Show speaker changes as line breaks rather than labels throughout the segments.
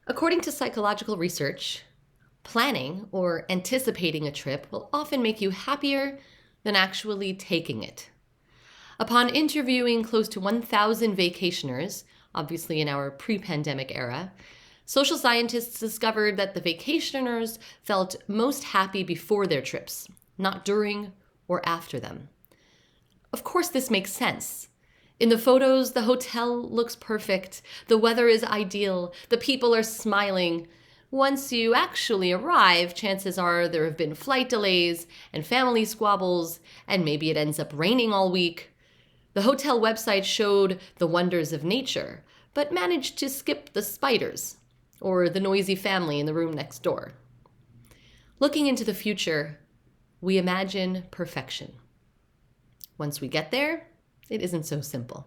According to psychological research, planning or anticipating a trip will often make you happier than actually taking it. Upon interviewing close to 1,000 vacationers, obviously in our pre-pandemic era, social scientists discovered that the vacationers felt most happy before their trips, not during or after them. Of course, this makes sense. In the photos, the hotel looks perfect, the weather is ideal, the people are smiling. Once you actually arrive, chances are there have been flight delays and family squabbles, and maybe it ends up raining all week. The hotel website showed the wonders of nature, but managed to skip the spiders or the noisy family in the room next door. Looking into the future, we imagine perfection. Once we get there, it isn't so simple.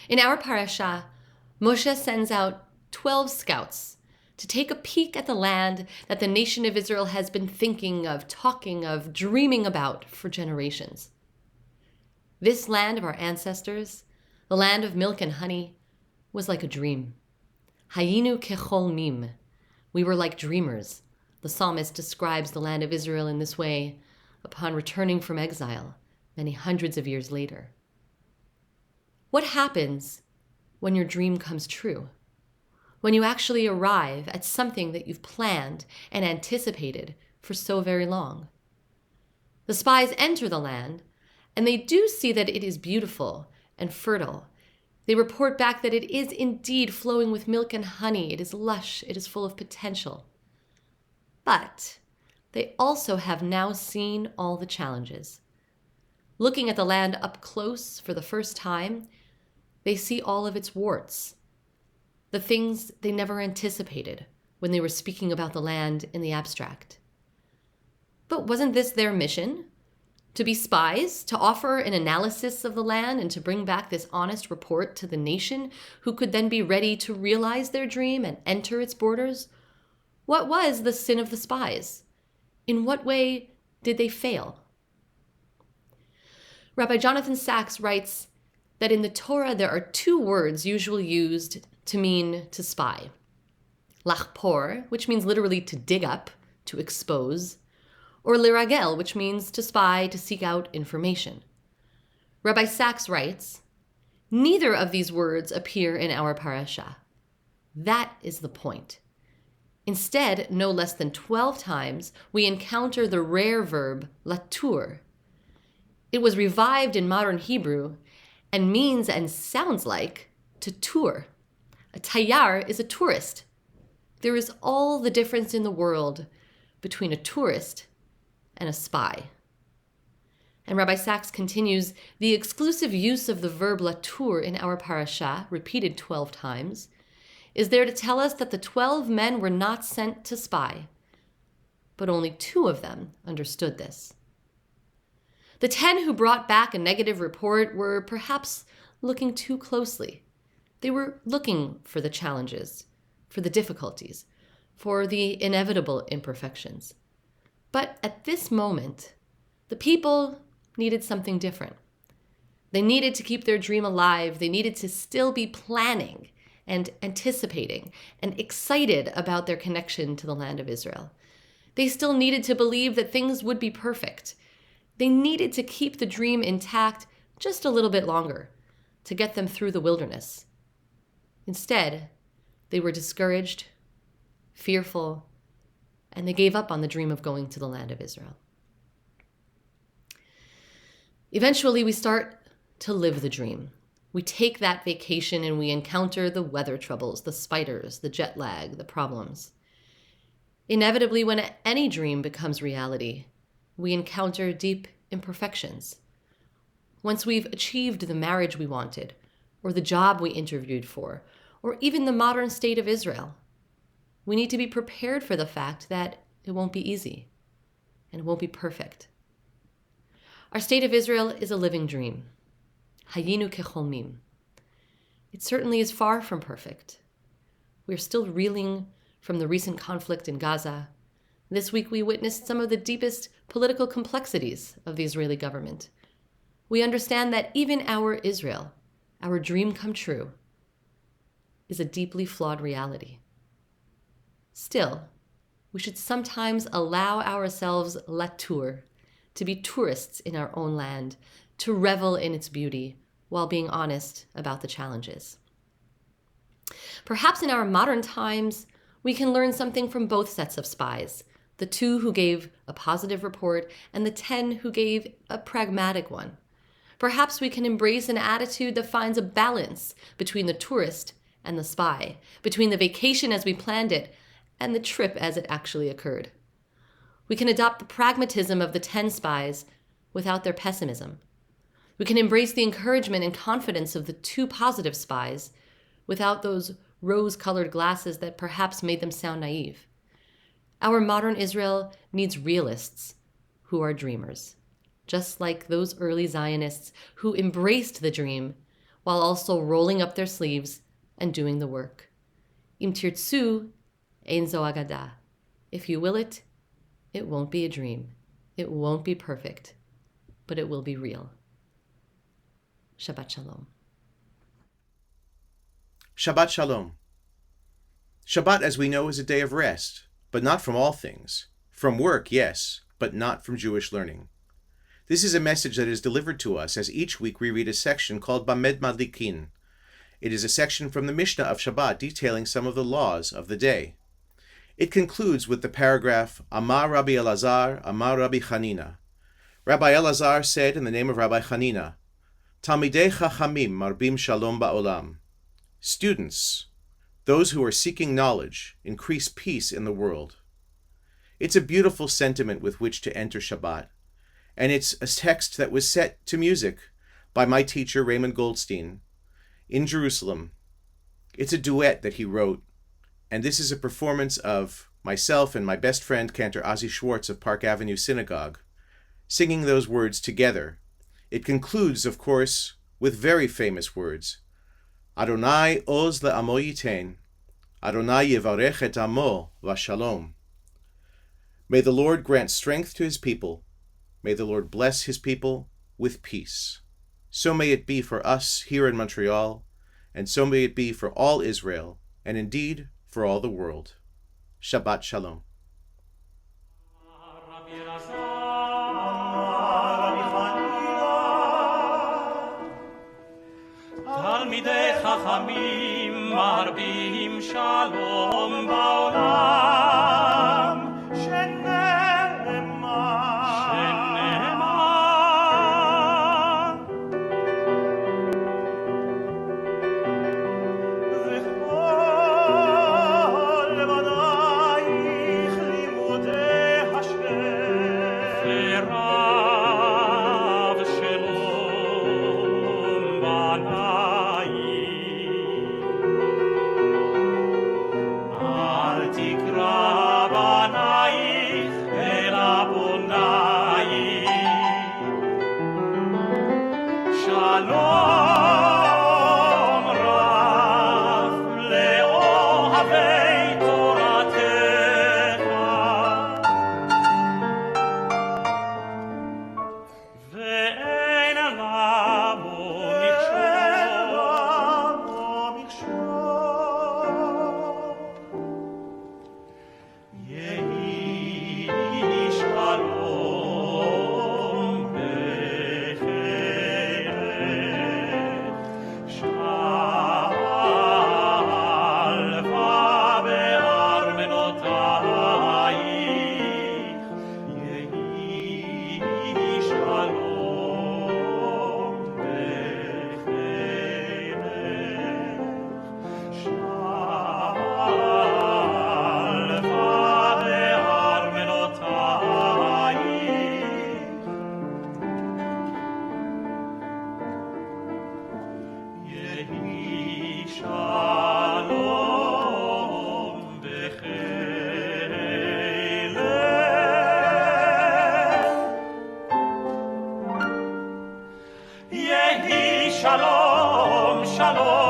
In our parasha, Moshe sends out 12 scouts to take a peek at the land that the nation of Israel has been thinking of, talking of, dreaming about for generations. This land of our ancestors, the land of milk and honey, was like a dream. Hayinu kecholmim. We were like dreamers. The psalmist describes the land of Israel in this way upon returning from exile many hundreds of years later. What happens when your dream comes true? When you actually arrive at something that you've planned and anticipated for so very long? The spies enter the land, and they do see that it is beautiful and fertile. They report back that it is indeed flowing with milk and honey. It is lush. It is full of potential. But they also have now seen all the challenges. Looking at the land up close for the first time, they see all of its warts, the things they never anticipated when they were speaking about the land in the abstract. But wasn't this their mission? To be spies, to offer an analysis of the land and to bring back this honest report to the nation who could then be ready to realize their dream and enter its borders? What was the sin of the spies? In what way did they fail? Rabbi Jonathan Sachs writes that in the Torah there are two words usually used to mean to spy. Lachpor, which means literally to dig up, to expose, or liragel, which means to spy, to seek out information. Rabbi Sachs writes, neither of these words appear in our parasha. That is the point. Instead, no less than 12 times, we encounter the rare verb latur. It was revived in modern Hebrew and means and sounds like to tour. A tayyar is a tourist. There is all the difference in the world between a tourist and a spy. And Rabbi Sachs continues, the exclusive use of the verb latur in our parasha, repeated 12 times, is there to tell us that the 12 men were not sent to spy, but only 2 of them understood this. The 10 who brought back a negative report were perhaps looking too closely. They were looking for the challenges, for the difficulties, for the inevitable imperfections. But at this moment, the people needed something different. They needed to keep their dream alive. They needed to still be planning and anticipating and excited about their connection to the land of Israel. They still needed to believe that things would be perfect. They needed to keep the dream intact just a little bit longer to get them through the wilderness. Instead, they were discouraged, fearful, and they gave up on the dream of going to the land of Israel. Eventually, we start to live the dream. We take that vacation and we encounter the weather troubles, the spiders, the jet lag, the problems. Inevitably, when any dream becomes reality, we encounter deep imperfections. Once we've achieved the marriage we wanted, or the job we interviewed for, or even the modern state of Israel, we need to be prepared for the fact that it won't be easy and it won't be perfect. Our state of Israel is a living dream. Hayinu kecholmim. It certainly is far from perfect. We're still reeling from the recent conflict in Gaza. This week we witnessed some of the deepest political complexities of the Israeli government. We understand that even our Israel, our dream come true, is a deeply flawed reality. Still, we should sometimes allow ourselves latour, to be tourists in our own land, to revel in its beauty, while being honest about the challenges. Perhaps in our modern times, we can learn something from both sets of spies, the 2 who gave a positive report and the 10 who gave a pragmatic one. Perhaps we can embrace an attitude that finds a balance between the tourist and the spy, between the vacation as we planned it and the trip as it actually occurred. We can adopt the pragmatism of the 10 spies without their pessimism. We can embrace the encouragement and confidence of the 2 positive spies without those rose-colored glasses that perhaps made them sound naive. Our modern Israel needs realists who are dreamers, just like those early Zionists who embraced the dream while also rolling up their sleeves and doing the work. Im tirtzu, ein zo agada. If you will it, it won't be a dream. It won't be perfect, but it will be real. Shabbat Shalom.
Shabbat Shalom. Shabbat, as we know, is a day of rest, but not from all things. From work, yes, but not from Jewish learning. This is a message that is delivered to us as each week we read a section called Bamed Madlikin. It is a section from the Mishnah of Shabbat detailing some of the laws of the day. It concludes with the paragraph, Amar Rabbi Elazar, Amar Rabbi Chanina. Rabbi Elazar said in the name of Rabbi Chanina, Talmidei Chachamim marbim shalom ba'olam. Students, those who are seeking knowledge, increase peace in the world. It's a beautiful sentiment with which to enter Shabbat, and it's a text that was set to music by my teacher Raymond Goldstein in Jerusalem. It's a duet that he wrote, and this is a performance of myself and my best friend Cantor Schwartz of Park Avenue Synagogue, singing those words together. It concludes, of course, with very famous words, Adonai oz le'amo yitein, Adonai yevarech et amo v'shalom. May the Lord grant strength to his people. May the Lord bless his people with peace. So may it be for us here in Montreal, and so may it be for all Israel, and indeed for all the world. Shabbat Shalom.
תלמידי חכמים מרבים שלום בעולם שנאמר וכל לבדייך לימודי השם ורב שלום בנייך אל תקרא בנייך אלא בונייך שלום רב לאוהבי תורתך ואין למו מכשול יהי שלום בחילך שלווה בארמנותייך יהי שלום בחילך שלווה בארמנותייך יהי שלום בחילך יהי שלום שלום